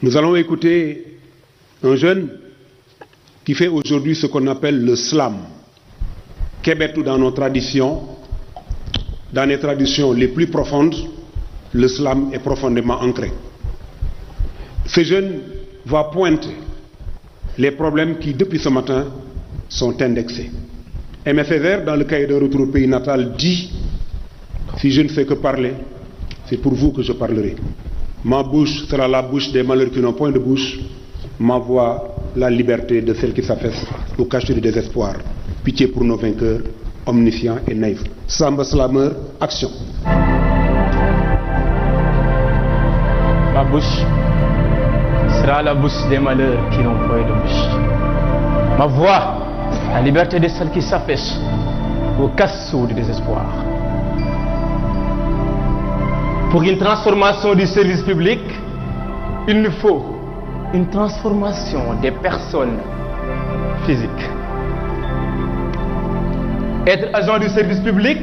Nous allons écouter un jeune qui fait aujourd'hui ce qu'on appelle le slam. Kebetu dans nos traditions, dans les traditions les plus profondes, le slam est profondément ancré. Ce jeune va pointer les problèmes qui, depuis ce matin, sont indexés. Aimé Césaire, dans le cahier de retour au pays natal, dit « Si je ne fais que parler, c'est pour vous que je parlerai. Ma bouche sera la bouche des malheurs qui n'ont point de bouche, ma voix la liberté de celles qui s'affaissent au cachet du désespoir. Pitié pour nos vainqueurs, omniscients et naïfs. » Samba Slammer, action. Ma bouche sera la bouche des malheurs qui n'ont point de bouche. Ma voix, la liberté de celles qui s'affaissent au cachot du désespoir. Pour une transformation du service public, il nous faut une transformation des personnes physiques. Être agent du service public,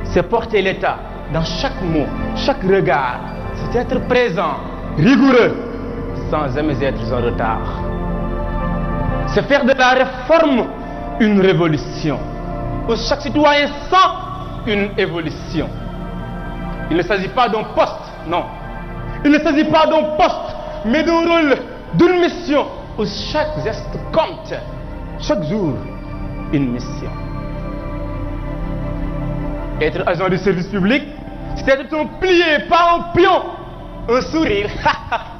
c'est porter l'État dans chaque mot, chaque regard. C'est être présent, rigoureux, sans jamais être en retard. C'est faire de la réforme une révolution, où chaque citoyen sent une évolution. Il ne s'agit pas d'un poste, non. Il ne s'agit pas d'un poste, mais d'un rôle, d'une mission, où chaque geste compte, chaque jour, une mission. Être agent du service public, c'est être un plié, pas un pion, un sourire,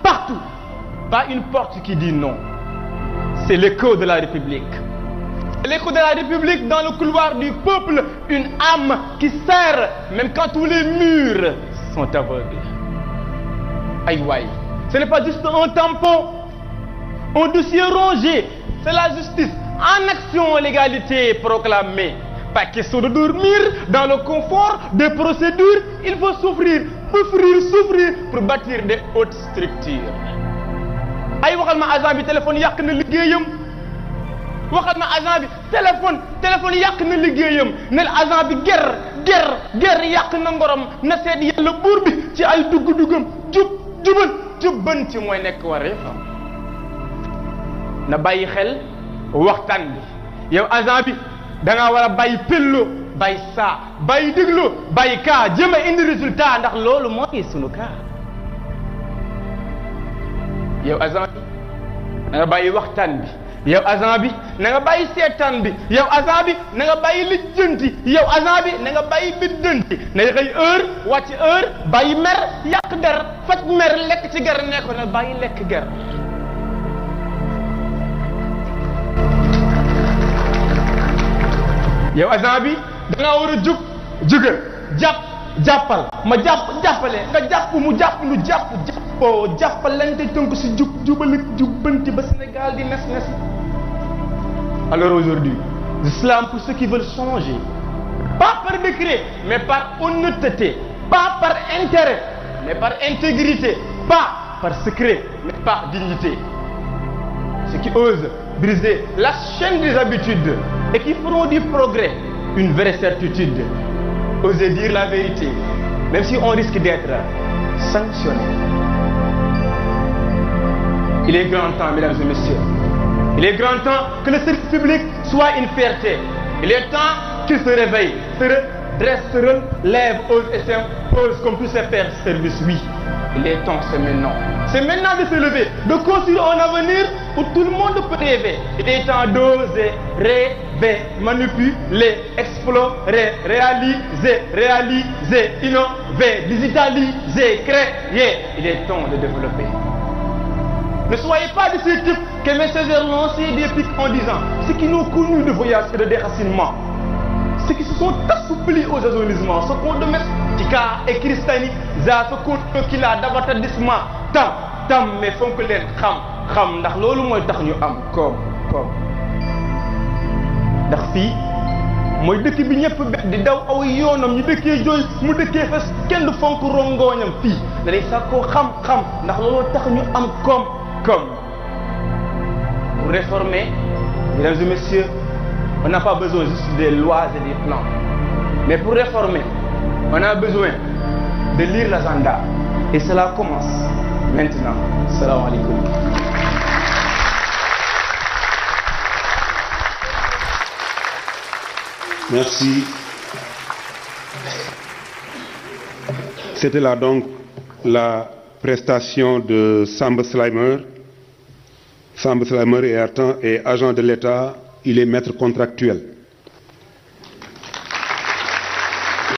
partout. Pas une porte qui dit non. C'est l'écho de la République. L'écho de la République dans le couloir du peuple, une âme qui serre, même quand tous les murs sont aveugles. Aïe, aïe. Ce n'est pas juste un tampon, un dossier rongé. C'est la justice en action, l'égalité proclamée. Pas question de dormir dans le confort des procédures. Il faut souffrir pour bâtir des hautes structures. Ay waxal ma agent bi téléphone yàq na liggéeyam. Waxal ma agent bi téléphone yàq na liggéeyam. Nel agent bi ger yàq na ngorom. Na seet yàlla buur bi ci ay dugg-duggam. Jubbanti mooy nekk wareefam. Na bàyyi xel waxtaan bi. Yow agent bi da nga war a bàyyi pello bàyyi saa bàyyi déglu bàyyi kaa jëm a indi résultat ndax loolu mooy sunu kaa. Yow agent bi na nga bàyyi waxtaan bi. Yow agent bi na nga bàyyi seetaan bi. Yow agent bi na nga bàyyi lijjanti. Yow agent bi na nga bàyyi biddanti. na xëy heure wàcc heure bàyyi mer yàq der faj mer lekk ci ger ne ko na bàyyi lekk ger. Yow agent bi da ngaa war a jógal jàppal ma jàppale nga jàpp mu jàpp lu jàppoo jàppalante tënk si jubbanti ba Sénégal di nes. Alors aujourd'hui, l'islam pour ceux qui veulent changer, pas par décret, mais par honnêteté, pas par intérêt, mais par intégrité, pas par secret, mais par dignité. Ceux qui osent briser la chaîne des habitudes et qui feront du progrès une vraie certitude. Osez dire la vérité, même si on risque d'être sanctionné. Il est grand temps, mesdames et messieurs. Il est grand temps que le service public soit une fierté. Il est temps qu'il se réveille, se redresse, se relève, ose et s'impose comme tous ses pères service. Oui, il est temps, c'est maintenant. C'est maintenant de se lever, de construire un avenir où tout le monde peut rêver. Il est temps d'oser rêver, manipuler, explorer, réaliser, innover, digitaliser, créer. Il est temps de développer. Ne soyez pas de ces types qui aiment Césaire lancer des pics en disant ceux qui n'ont connu de voyage et de déracinement, ceux qui se sont assouplis aux ajournissements, ce qu'on domestica et christianisé, ce qu'on kila d'abatadissement, tam mais font que leen xam ndax loolu mooy tax ñu am koom ndax fii mooy dëkk bi ñëpp di daw aw yoonam ñu dëkkee jooy mu dëkkee fas kenn du fonk rongooñam fii dañuy sàkkoo xam ndax loolu tax ñu am koom. Pour réformer, mesdames et messieurs, on n'a pas besoin juste des lois et des plans. Mais pour réformer, on a besoin de lire l'agenda. Et cela commence maintenant. Salam alaikum. Merci. C'était là donc la prestation de Samba Slimer. Samba Slimer est agent de l'État, il est maître contractuel.